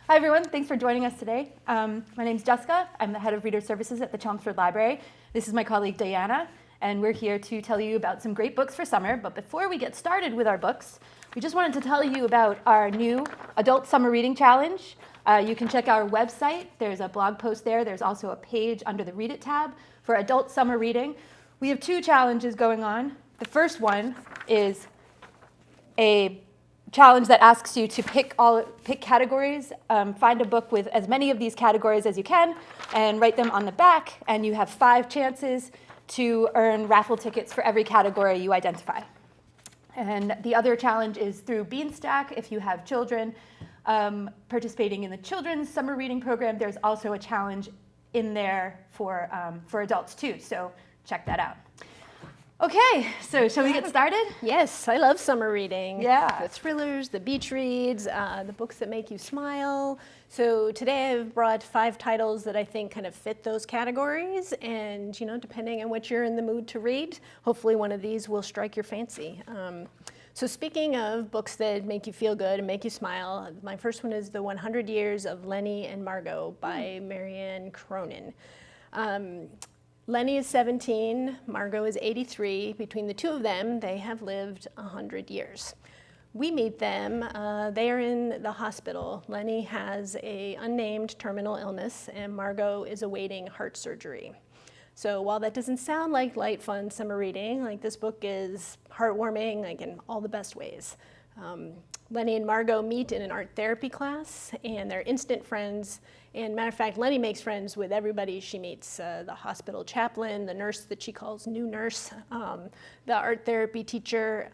Hi everyone, thanks for joining us today. My name's Jessica. I'm the head of Reader Services at the Chelmsford Library. This is my colleague Deanna, and we're here to tell you about some great books for summer. But before we get started with our books, we just wanted to tell you about our new Adult Summer Reading Challenge. You can check our website. There's a blog post there. There's also a page under the Read It tab for adult summer reading. We have two challenges going on. The first one is a challenge that asks you to pick categories, find a book with as many of these categories as you can, and write them on the back, and you have 5 chances to earn raffle tickets for every category you identify. And the other challenge is through Beanstack. If you have children participating in the children's summer reading program, there's also a challenge in there for adults too, so check that out. Okay, so shall we get started? Yes, I love summer reading. Yeah. The thrillers, the beach reads, the books that make you smile. So today I've brought 5 titles that I think kind of fit those categories, and depending on what you're in the mood to read, hopefully one of these will strike your fancy. So speaking of books that make you feel good and make you smile, my first one is The 100 Years of Lenny and Margo by Marianne Cronin. Lenny is 17, Margo is 83. Between the two of them, they have lived 100 years. We meet them, they are in the hospital. Lenny has an unnamed terminal illness, and Margo is awaiting heart surgery. So while that doesn't sound like light, fun summer reading, this book is heartwarming, in all the best ways. Lenny and Margo meet in an art therapy class, and they're instant friends. And matter of fact, Lenny makes friends with everybody she meets, the hospital chaplain, the nurse that she calls new nurse, the art therapy teacher.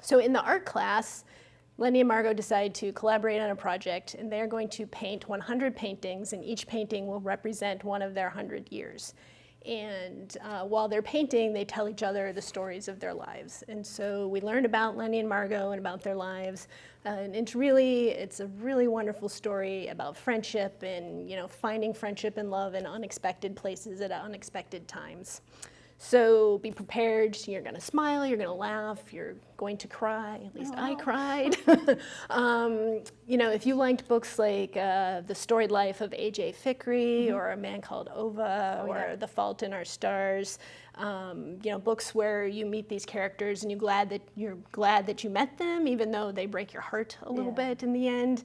So in the art class, Lenny and Margo decide to collaborate on a project, and they're going to paint 100 paintings, and each painting will represent one of their 100 years. And while they're painting, they tell each other the stories of their lives. And so we learn about Lenny and Margo and about their lives. And it's a really wonderful story about friendship and finding friendship and love in unexpected places at unexpected times. So be prepared. You're going to smile, you're going to laugh, you're going to cry. At least I cried. If you liked books like The Storied Life of A.J. Fikry, or A Man Called Ova, or The Fault in Our Stars, books where you meet these characters and you're glad that you met them, even though they break your heart a little bit in the end,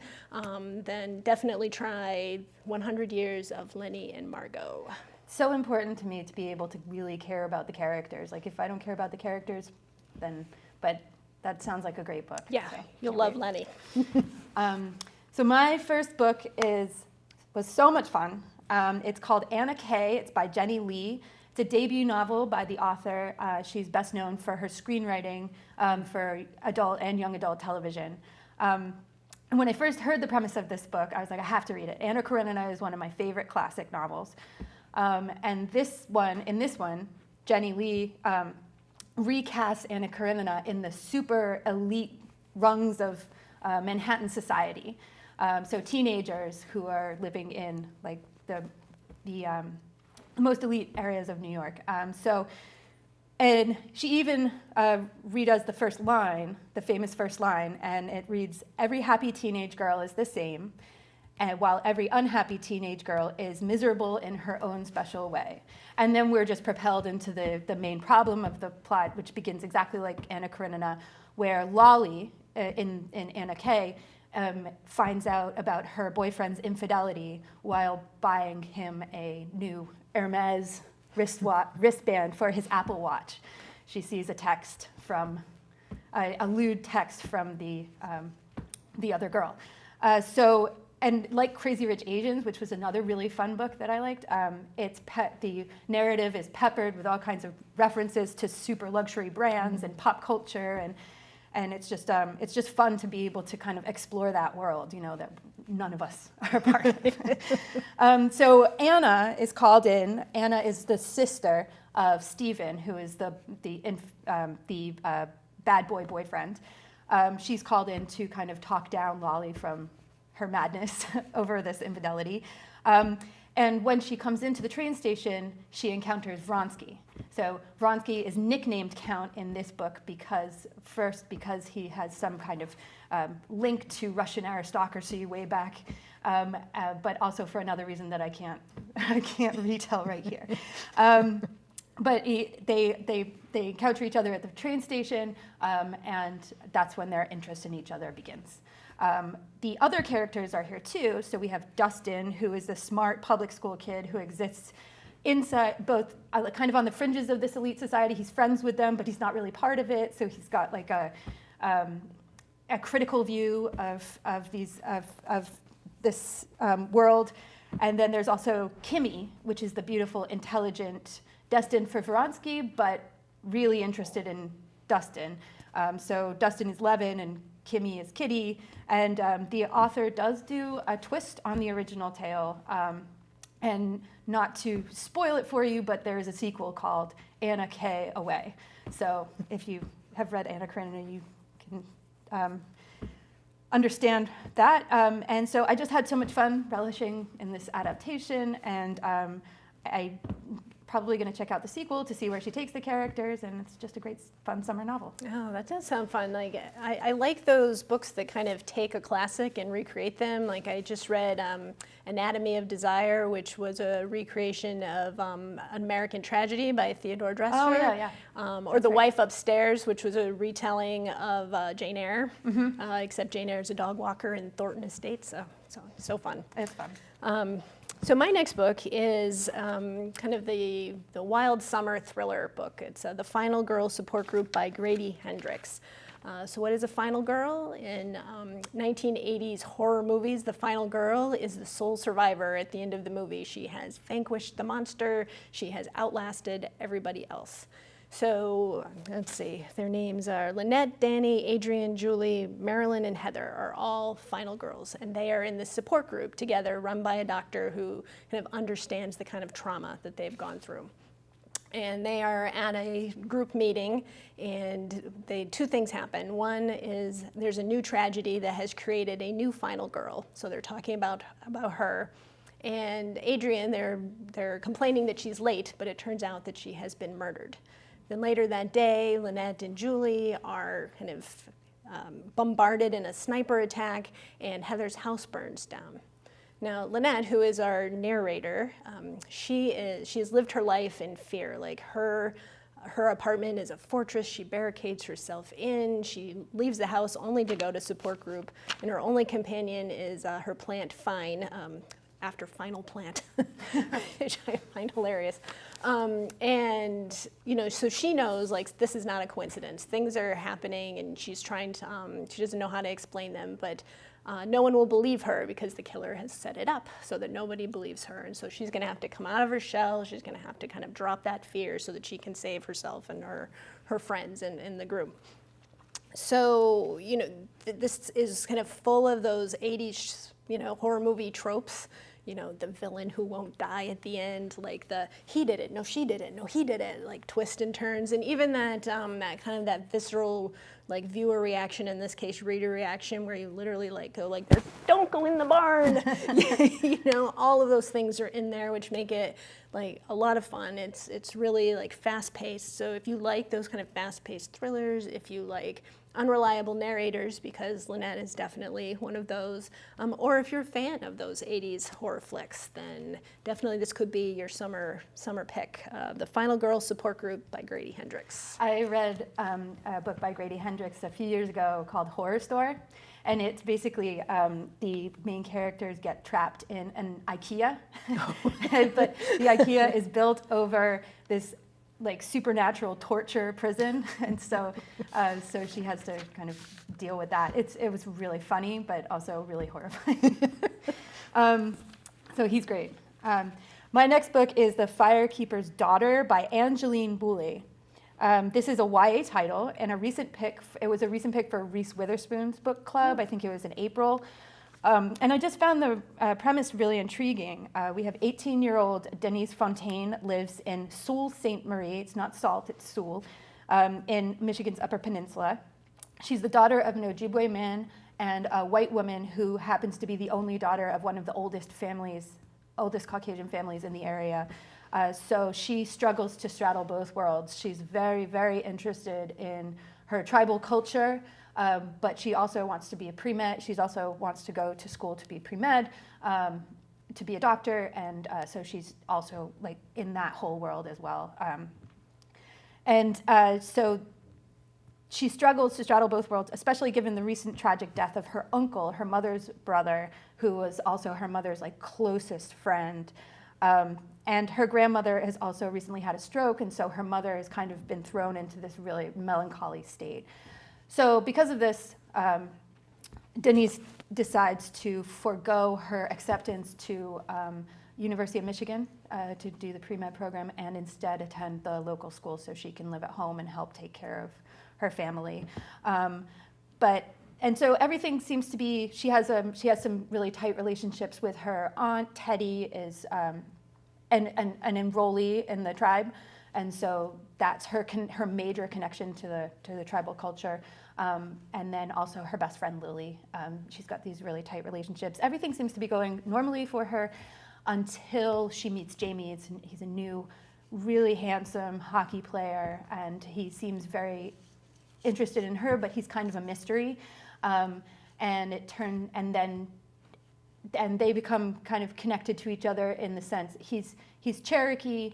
then definitely try 100 Years of Lenny and Margo. So important to me to be able to really care about the characters. If I don't care about the characters, then, but that sounds like a great book. Yeah, so you'll love Lenny. So my first book was so much fun. It's called Anna Kay. It's by Jenny Lee. It's a debut novel by the author. She's best known for her screenwriting for adult and young adult television. And when I first heard the premise of this book, I was like, I have to read it. Anna Karenina is one of my favorite classic novels. And in this one, Jenny Lee recasts Anna Karenina in the super elite rungs of Manhattan society. So teenagers who are living in the most elite areas of New York. And she even redoes the first line, the famous first line, and it reads, "Every happy teenage girl is the same, and while every unhappy teenage girl is miserable in her own special way." And then we're just propelled into the main problem of the plot, which begins exactly like Anna Karenina, where Lolly, in Anna Kay, finds out about her boyfriend's infidelity while buying him a new Hermes wristband for his Apple Watch. She sees a lewd text from the other girl. And like Crazy Rich Asians, which was another really fun book that I liked, the narrative is peppered with all kinds of references to super luxury brands and pop culture, and it's just fun to be able to kind of explore that world, that none of us are a part of. So Anna is called in. Anna is the sister of Stephen, who is the bad boy boyfriend. She's called in to kind of talk down Lolly from her madness over this infidelity. And when she comes into the train station, she encounters Vronsky. So Vronsky is nicknamed Count in this book because he has some kind of link to Russian aristocracy way back but also for another reason that I can't retell right here. But they encounter each other at the train station, and that's when their interest in each other begins. The other characters are here too. So we have Dustin, who is the smart public school kid who exists inside, both kind of on the fringes of this elite society. He's friends with them, but he's not really part of it. So he's got like a critical view of this world. And then there's also Kimmy, which is the beautiful, intelligent, destined for Vronsky, but really interested in Dustin. So Dustin is Levin and Kimmy is Kitty. And the author does do a twist on the original tale. And not to spoil it for you, but there is a sequel called Anna K. Away. So if you have read Anna Karenina, you can understand that. And so I just had so much fun relishing in this adaptation, and I probably going to check out the sequel to see where she takes the characters, and it's just a great, fun summer novel. Oh, that does sound fun. Like I like those books that kind of take a classic and recreate them. Like I just read Anatomy of Desire, which was a recreation of American Tragedy by Theodore Dreiser. Oh, yeah. Or The Wife Upstairs, which was a retelling of Jane Eyre, except Jane Eyre is a dog walker in Thornton Estates, so fun. It's fun. So my next book is kind of the wild summer thriller book. It's The Final Girl Support Group by Grady Hendrix. So what is a final girl? In 1980s horror movies, the final girl is the sole survivor at the end of the movie. She has vanquished the monster. She has outlasted everybody else. So let's see, their names are Lynette, Danny, Adrian, Julie, Marilyn, and Heather are all final girls. And they are in this support group together run by a doctor who kind of understands the kind of trauma that they've gone through. And they are at a group meeting, and two things happen. One is there's a new tragedy that has created a new final girl. So they're talking about her. And Adrian, they're complaining that she's late, but it turns out that she has been murdered. Then later that day, Lynette and Julie are kind of bombarded in a sniper attack, and Heather's house burns down. Now, Lynette, who is our narrator, she has lived her life in fear. Like her apartment is a fortress. She barricades herself in. She leaves the house only to go to support group, and her only companion is her plant, Fine, after Final Plant, which I find hilarious. And, so she knows, like, this is not a coincidence. Things are happening, and she's trying to, she doesn't know how to explain them, but no one will believe her because the killer has set it up so that nobody believes her. And so she's going to have to come out of her shell. She's going to have to kind of drop that fear so that she can save herself and her friends in the group. So, this is kind of full of those 80s, horror movie tropes. The villain who won't die at the end, like the he did it, no she did it, no he did it, like twist and turns, and even that kind of that visceral like viewer reaction, in this case reader reaction, where you literally like go like, don't go in the barn. All of those things are in there, which make it like a lot of fun. It's really like fast paced. So if you like those kind of fast paced thrillers, if you like unreliable narrators, because Lynette is definitely one of those, or if you're a fan of those 80s horror flicks, then definitely this could be your summer pick. The Final Girl Support Group by Grady Hendrix. I read a book by Grady Hendrix a few years ago called Horror Store, and it's basically the main characters get trapped in an IKEA, but the IKEA is built over this like supernatural torture prison, and so she has to kind of deal with that. It was really funny, but also really horrifying. So he's great. My next book is The Firekeeper's Daughter by Angeline Boulley. This is a YA title and a recent pick. It was a recent pick for Reese Witherspoon's book club. I think it was in April. And I just found the premise really intriguing. We have 18-year-old Denise Fontaine lives in Sault Ste. Marie. It's not Salt, it's Sault, in Michigan's Upper Peninsula. She's the daughter of an Ojibwe man and a white woman who happens to be the only daughter of one of the oldest Caucasian families in the area. So she struggles to straddle both worlds. She's very, very interested in her tribal culture, but she also wants to be a pre-med. She also wants to go to school to be pre-med, to be a doctor, and so she's also like in that whole world as well. So she struggles to straddle both worlds, especially given the recent tragic death of her uncle, her mother's brother, who was also her mother's like closest friend. And her grandmother has also recently had a stroke, and so her mother has kind of been thrown into this really melancholy state. So because of this, Denise decides to forego her acceptance to University of Michigan to do the pre-med program and instead attend the local school so she can live at home and help take care of her family. And so everything seems to be, she has some really tight relationships with her aunt. Teddy is an enrollee in the tribe, and so that's her major connection to the tribal culture. And then also her best friend Lily. She's got these really tight relationships. Everything seems to be going normally for her until she meets Jamie. He's a new, really handsome hockey player, and he seems very interested in her, but he's kind of a mystery. And they become kind of connected to each other in the sense he's Cherokee.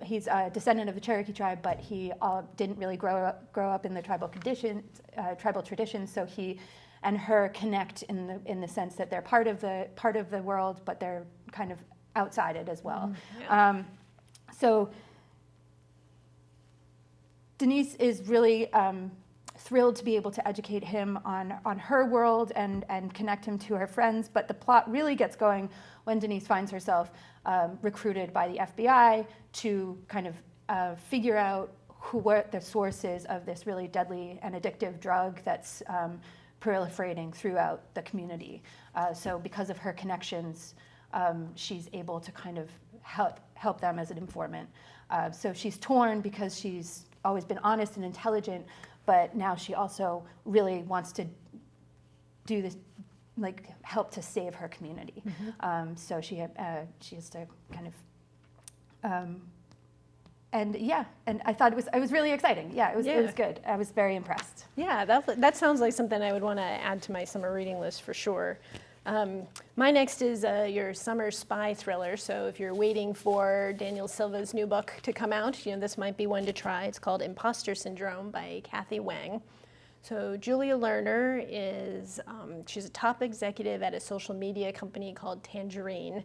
He's a descendant of the Cherokee tribe, but he didn't really grow up in the tribal traditions. So he and her connect in the sense that they're part of the world, but they're kind of outside it as well. Yeah. So Denise is really thrilled to be able to educate him on her world and connect him to her friends, but the plot really gets going when Denise finds herself recruited by the FBI to kind of figure out what the source is of this really deadly and addictive drug that's proliferating throughout the community. So because of her connections, she's able to kind of help them as an informant. So she's torn because she's always been honest and intelligent, but now she also really wants to do this, like help to save her community. Mm-hmm. So she has to kind of, and I thought it was really exciting. Yeah, it was good. I was very impressed. Yeah, that sounds like something I would want to add to my summer reading list for sure. My next is your summer spy thriller. So if you're waiting for Daniel Silva's new book to come out, this might be one to try. It's called Imposter Syndrome by Kathy Wang. So Julia Lerner is, she's a top executive at a social media company called Tangerine.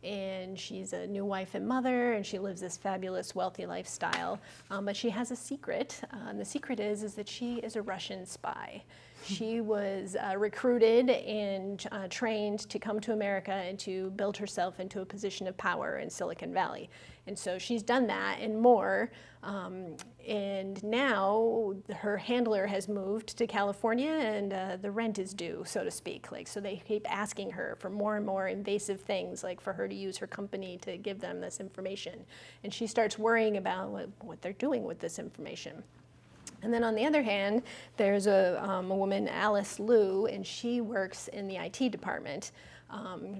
And she's a new wife and mother, and she lives this fabulous, wealthy lifestyle. But she has a secret, and the secret is that she is a Russian spy. She was recruited and trained to come to America and to build herself into a position of power in Silicon Valley. And so she's done that and more. And now her handler has moved to California, and the rent is due, so to speak. So they keep asking her for more and more invasive things, like for her to use her company to give them this information. And she starts worrying about what they're doing with this information. And then on the other hand, there's a woman, Alice Liu, and she works in the IT department.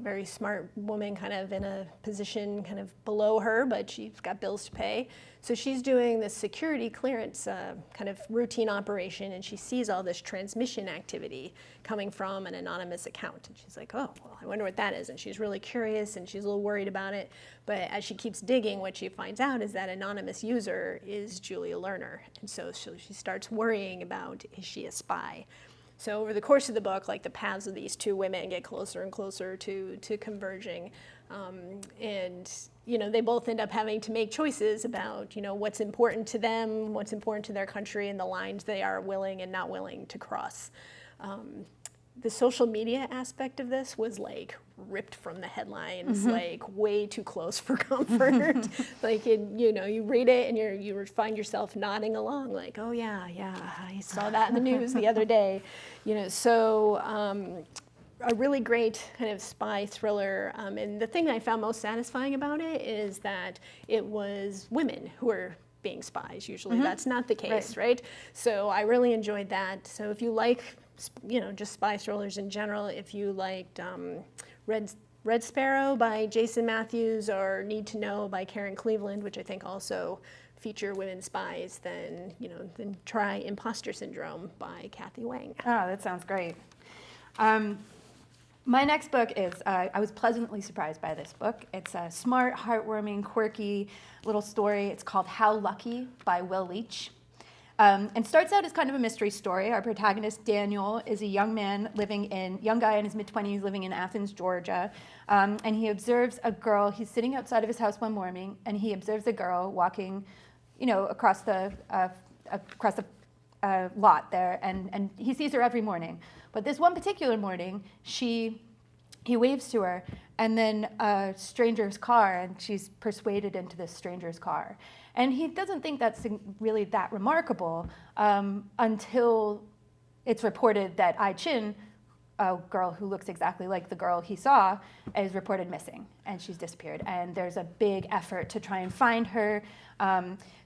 Very smart woman, kind of in a position kind of below her, but she's got bills to pay. So she's doing this security clearance kind of routine operation, and she sees all this transmission activity coming from an anonymous account. And she's like, oh, well, I wonder what that is. And she's really curious, and she's a little worried about it. But as she keeps digging, what she finds out is that anonymous user is Julia Lerner. And so she starts worrying about, is she a spy? So over the course of the book, the paths of these two women get closer and closer to converging. And they both end up having to make choices about, what's important to them, what's important to their country, and the lines they are willing and not willing to cross. The social media aspect of this was ripped from the headlines, mm-hmm. Way too close for comfort. You read it and you find yourself nodding along, oh yeah, I saw that in the news the other day. A really great kind of spy thriller. And the thing that I found most satisfying about it is that it was women who were being spies. Usually mm-hmm. that's not the case, right? So I really enjoyed that. So if you like just spy thrillers in general, if you liked read Red Sparrow by Jason Matthews or Need to Know by Karen Cleveland, which I think also feature women spies, then try Imposter Syndrome by Kathy Wang. Oh, that sounds great. My next book is, I was pleasantly surprised by this book. It's a smart, heartwarming, quirky little story. It's called How Lucky by Leitch. And starts out as kind of a mystery story. Our protagonist, Daniel, is a young guy in his mid-20s living in Athens, Georgia. And he observes a girl. He's sitting outside of his house one morning, and he observes a girl walking, across the lot there, and he sees her every morning. But this one particular morning, he waves to her, and then a stranger's car, and she's persuaded into this stranger's car. And he doesn't think that's really that remarkable until it's reported that Ai Chin, a girl who looks exactly like the girl he saw, is reported missing, and she's disappeared. And there's a big effort to try and find her.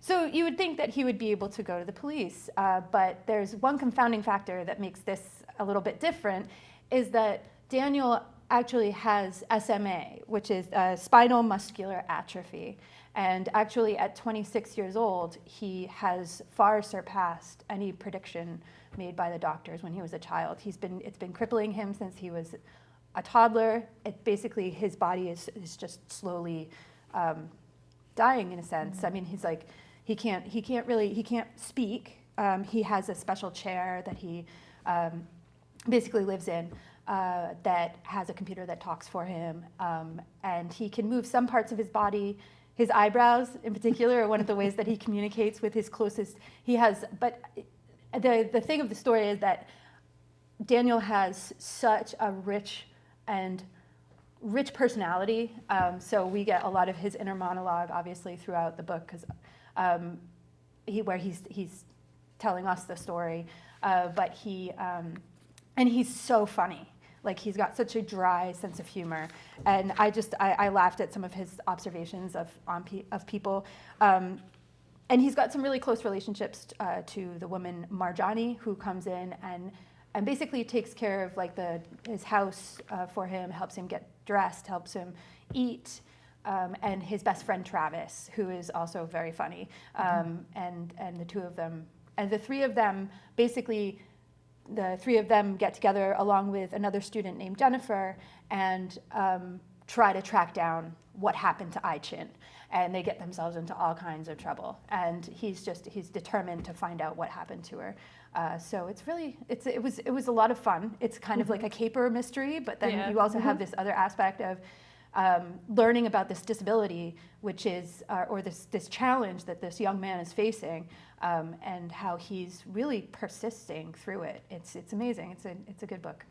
So you would think that he would be able to go to the police, but there's one confounding factor that makes this a little bit different, is that Daniel actually has SMA, which is spinal muscular atrophy. And actually at 26 years old, he has far surpassed any prediction made by the doctors when he was a child. It's been crippling him since he was a toddler. Basically his body is just slowly dying in a sense. I mean, he can't speak. He has a special chair that he basically lives in that has a computer that talks for him, and he can move some parts of his body. His eyebrows, in particular, are one of the ways that he communicates with his closest. But the thing of the story is that Daniel has such a rich personality. So we get a lot of his inner monologue, obviously, throughout the book, because where he's telling us the story. But he's so funny. Like, he's got such a dry sense of humor, and I laughed at some of his observations of people, and he's got some really close relationships to the woman Marjani, who comes in and basically takes care of his house for him, helps him get dressed, helps him eat, and his best friend Travis, who is also very funny, and the two of them, and the three of them basically. The three of them get together along with another student named Jennifer and try to track down what happened to Ai Chin. And they get themselves into all kinds of trouble. And he's determined to find out what happened to her. So it was a lot of fun. It's kind of like a caper mystery, but then you also have this other aspect of learning about this disability, which is, or this challenge that this young man is facing, and how he's really persisting through it. It's amazing. It's a good book.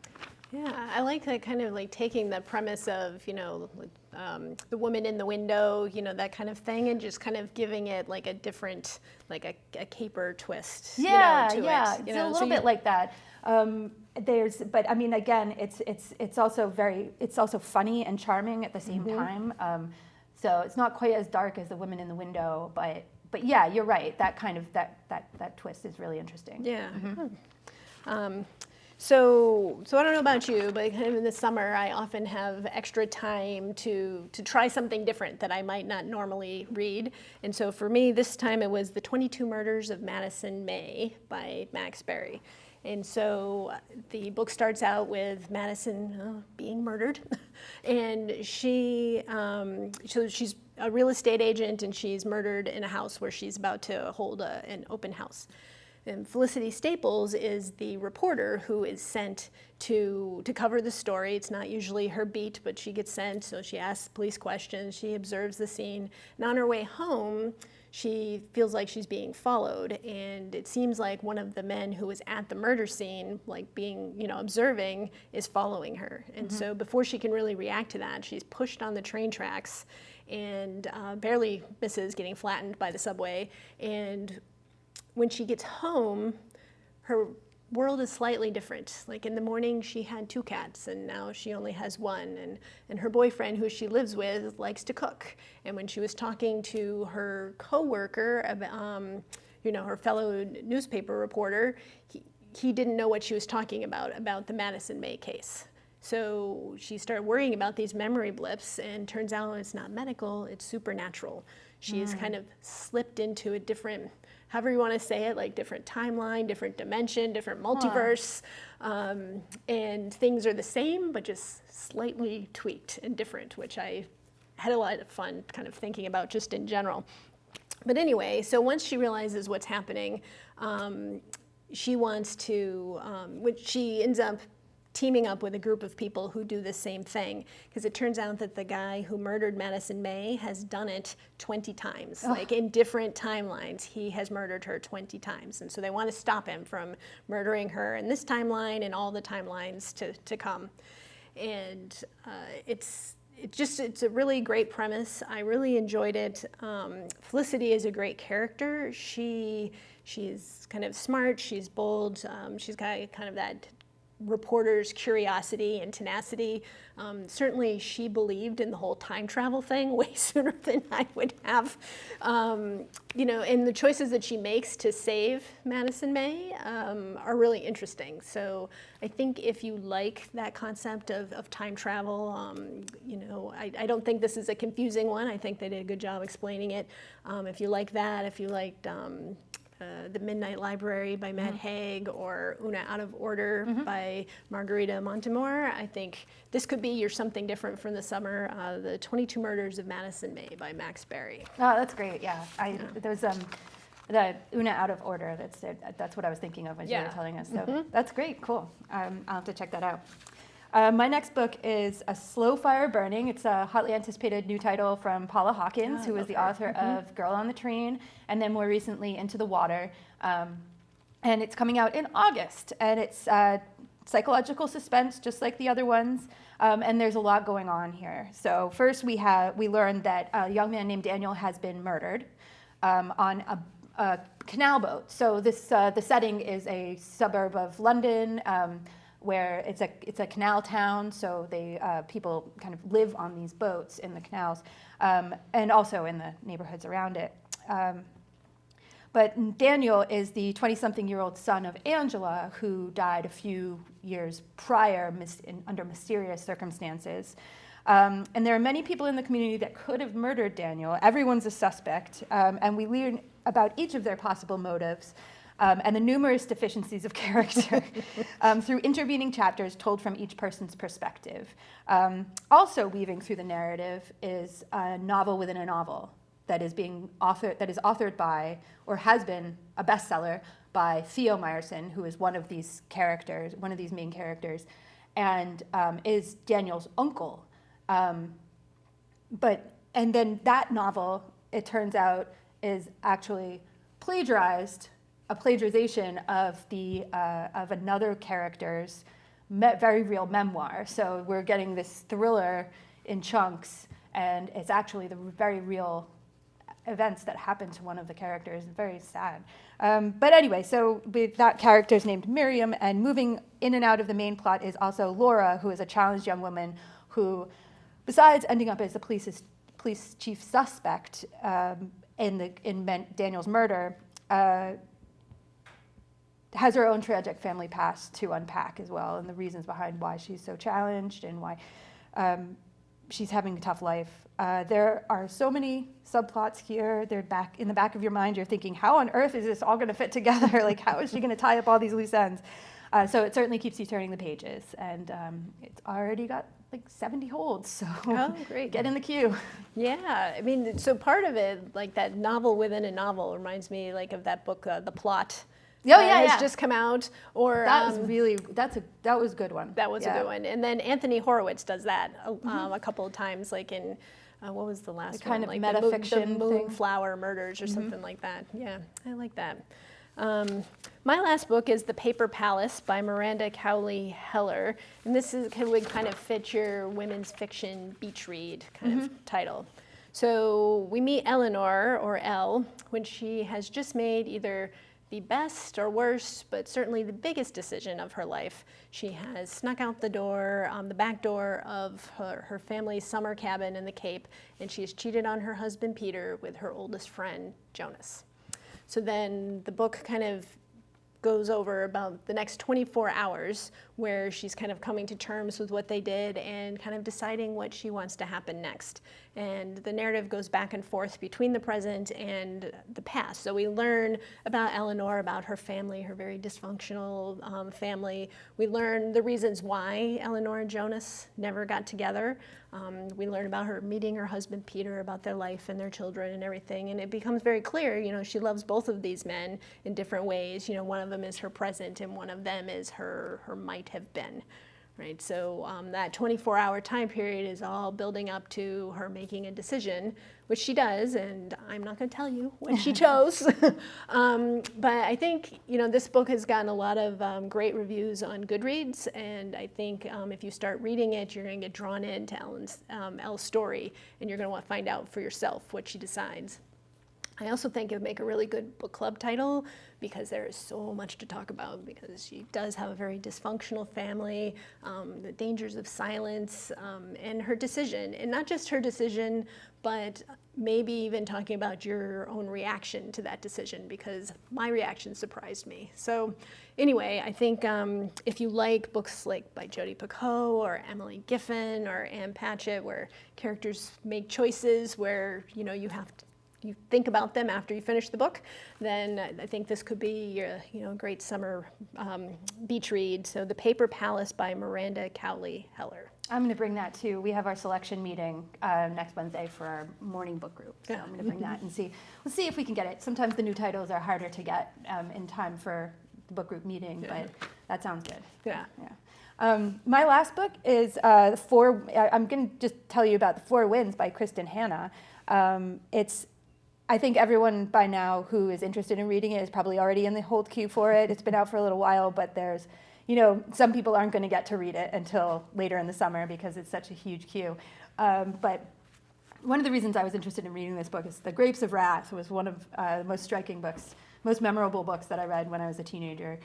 Yeah, I like that kind of like taking the premise of, the woman in the window, that kind of thing, and just kind of giving it like a different, like a caper twist. To it. It's a little bit like that. But I mean, again, it's also funny and charming at the same time. So it's not quite as dark as The Woman in the Window, but yeah, you're right. That kind of that twist is really interesting. Yeah. So I don't know about you, but kind of in the summer, I often have extra time to try something different that I might not normally read. And so for me, this time it was The 22 Murders of Madison May by Max Berry. And so the book starts out with Madison being murdered, and she's a real estate agent, and she's murdered in a house where she's about to hold an open house. And Felicity Staples is the reporter who is sent to cover the story. It's not usually her beat, but she gets sent, so she asks police questions, she observes the scene, and on her way home, she feels like she's being followed, and it seems like one of the men who was at the murder scene, like being, observing, is following her. And so before she can really react to that, she's pushed on the train tracks and barely misses getting flattened by the subway. And when she gets home, her world is slightly different. Like in the morning, she had 2 cats, and now she only has 1. And her boyfriend, who she lives with, likes to cook. And when she was talking to her coworker, her fellow newspaper reporter, he didn't know what she was talking about the Madison May case. So she started worrying about these memory blips, and turns out it's not medical, it's supernatural. She has kind of slipped into a different, however you want to say it, like different timeline, different dimension, different multiverse, and things are the same, but just slightly tweaked and different, which I had a lot of fun kind of thinking about just in general. But anyway, so once she realizes what's happening, she wants to, she ends up teaming up with a group of people who do the same thing, because it turns out that the guy who murdered Madison May has done it 20 times, like in different timelines. He has murdered her 20 times, and so they want to stop him from murdering her in this timeline and all the timelines to come. And it's a really great premise. I really enjoyed it. Felicity is a great character. She's kind of smart, she's bold, she's got kind of that reporter's curiosity and tenacity. Certainly she believed in the whole time travel thing way sooner than I would have. You know, and the choices that she makes to save Madison May are really interesting. So I think if you like that concept of time travel, you know, I don't think this is a confusing one. I think they did a good job explaining it. If you like that, if you liked The Midnight Library by Matt Haig, or Una Out of Order by Margarita Montemor, I think this could be your something different from the summer. The 22 Murders of Madison May by Max Berry. Oh, that's great. Yeah, there's the Una Out of Order. That's what I was thinking of when you were telling us. So that's great. Cool. I'll have to check that out. My next book is A Slow Fire Burning. It's a hotly anticipated new title from Paula Hawkins, who is the author of Girl on the Train, and then more recently Into the Water. And it's coming out in August, and it's psychological suspense, just like the other ones. And there's a lot going on here. So first we learned that a young man named Daniel has been murdered on a canal boat. So this the setting is a suburb of London, where it's a canal town, so people kind of live on these boats in the canals, and also in the neighborhoods around it. But Daniel is the 20-something-year-old son of Angela, who died a few years prior under mysterious circumstances. And there are many people in the community that could have murdered Daniel. Everyone's a suspect, and we learn about each of their possible motives. And the numerous deficiencies of character through intervening chapters told from each person's perspective. Also weaving through the narrative is a novel within a novel that is authored by, or has been a bestseller by, Theo Meyerson, who is one of these main characters, and is Daniel's uncle. And then that novel, it turns out, is actually a plagiarization of another character's very real memoir. So we're getting this thriller in chunks, and it's actually the very real events that happened to one of the characters. Very sad. But anyway, so that character's named Miriam, and moving in and out of the main plot is also Laura, who is a challenged young woman who, besides ending up as the police chief suspect in Daniel's murder, has her own tragic family past to unpack as well, and the reasons behind why she's so challenged and why she's having a tough life. There are so many subplots here. They're in the back of your mind. You're thinking, how on earth is this all going to fit together? Like, how is she going to tie up all these loose ends? So it certainly keeps you turning the pages, and it's already got like 70 holds, so great. Get in the queue. Yeah, I mean, so part of it, like that novel within a novel, reminds me like of that book, The Plot. Has just come out. Or that was a good one. That was a good one. And then Anthony Horowitz does that a couple of times, like in what was the last one? Kind of like metafiction the Moonflower Murders or something like that. Yeah, I like that. My last book is The Paper Palace by Miranda Cowley Heller, and this would kind of fit your women's fiction beach read kind of title. So we meet Eleanor, or Elle, when she has just made either the best or worst, but certainly the biggest decision of her life. She has snuck out the back door of her family's summer cabin in the Cape, and she has cheated on her husband Peter with her oldest friend, Jonas. So then the book kind of goes over about the next 24 hours where she's kind of coming to terms with what they did and kind of deciding what she wants to happen next. And the narrative goes back and forth between the present and the past. So we learn about Eleanor, about her family, her very dysfunctional family. We learn the reasons why Eleanor and Jonas never got together. We learn about her meeting her husband Peter, about their life and their children and everything. And it becomes very clear, you know, she loves both of these men in different ways. You know, one of them is her present and one of them is her might have been. Right, so that 24-hour time period is all building up to her making a decision, which she does, and I'm not going to tell you what she chose. But I think, you know, this book has gotten a lot of great reviews on Goodreads, and I think if you start reading it, you're going to get drawn into Elle's story, and you're going to want to find out for yourself what she decides. I also think it would make a really good book club title because there is so much to talk about, because she does have a very dysfunctional family, the dangers of silence, and her decision. And not just her decision, but maybe even talking about your own reaction to that decision, because my reaction surprised me. So anyway, I think if you like books like by Jodi Picoult or Emily Giffen or Ann Patchett, where characters make choices where, you know, you think about them after you finish the book, then I think this could be your, you know, great summer beach read. So The Paper Palace by Miranda Cowley Heller. I'm going to bring that too. We have our selection meeting next Wednesday for our morning book group. So I'm going to bring that and we'll see if we can get it. Sometimes the new titles are harder to get in time for the book group meeting, but that sounds good. Yeah. My last book is I'm going to just tell you about The Four Winds by Kristin Hannah. I think everyone by now who is interested in reading it is probably already in the hold queue for it. It's been out for a little while, but there's, you know, some people aren't going to get to read it until later in the summer because it's such a huge queue. But one of the reasons I was interested in reading this book is The Grapes of Wrath was one of the most striking books, most memorable books that I read when I was a teenager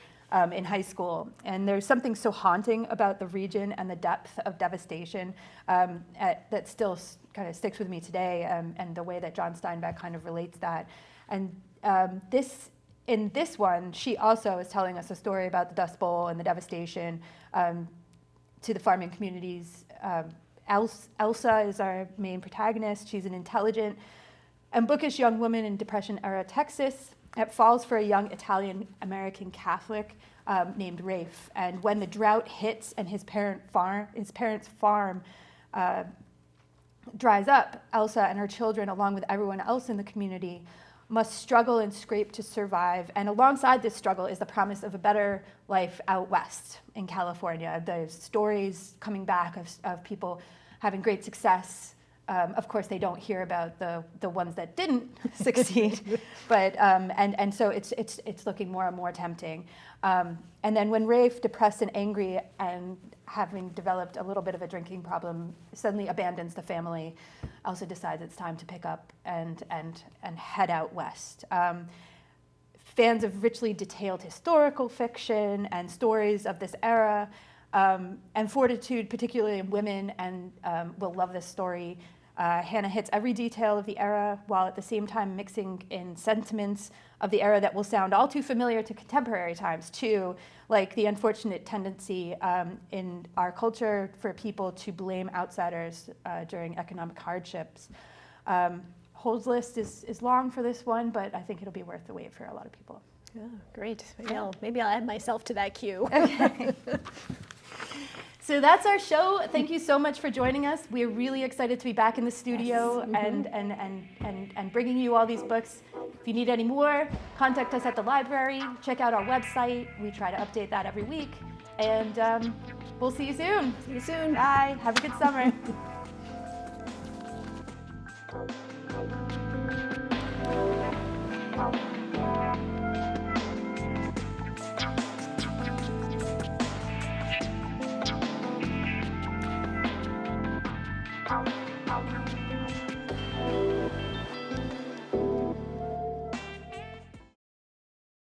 in high school. And there's something so haunting about the region and the depth of devastation that still kind of sticks with me today, and the way that John Steinbeck kind of relates that. And in this one, she also is telling us a story about the Dust Bowl and the devastation to the farming communities. Elsa is our main protagonist. She's an intelligent and bookish young woman in Depression-era Texas. It falls for a young Italian-American Catholic named Rafe. And when the drought hits and his parents' farm dries up, Elsa and her children, along with everyone else in the community, must struggle and scrape to survive. And alongside this struggle is the promise of a better life out west in California. There's stories coming back of people having great success. Of course, they don't hear about the ones that didn't succeed, but and so it's looking more and more tempting. And then when Rafe, depressed and angry and having developed a little bit of a drinking problem, suddenly abandons the family, Elsa decides it's time to pick up and head out west. Fans of richly detailed historical fiction and stories of this era and fortitude, particularly in women, and will love this story. Hannah hits every detail of the era while at the same time mixing in sentiments of the era that will sound all too familiar to contemporary times too, like the unfortunate tendency in our culture for people to blame outsiders during economic hardships. Hold's list is long for this one, but I think it'll be worth the wait for a lot of people. Yeah, great. Maybe I'll add myself to that queue. Okay. So that's our show. Thank you so much for joining us. We're really excited to be back in the studio and bringing you all these books. If you need any more, contact us at the library. Check out our website. We try to update that every week. And we'll see you soon. See you soon. Bye. Have a good summer. Wow.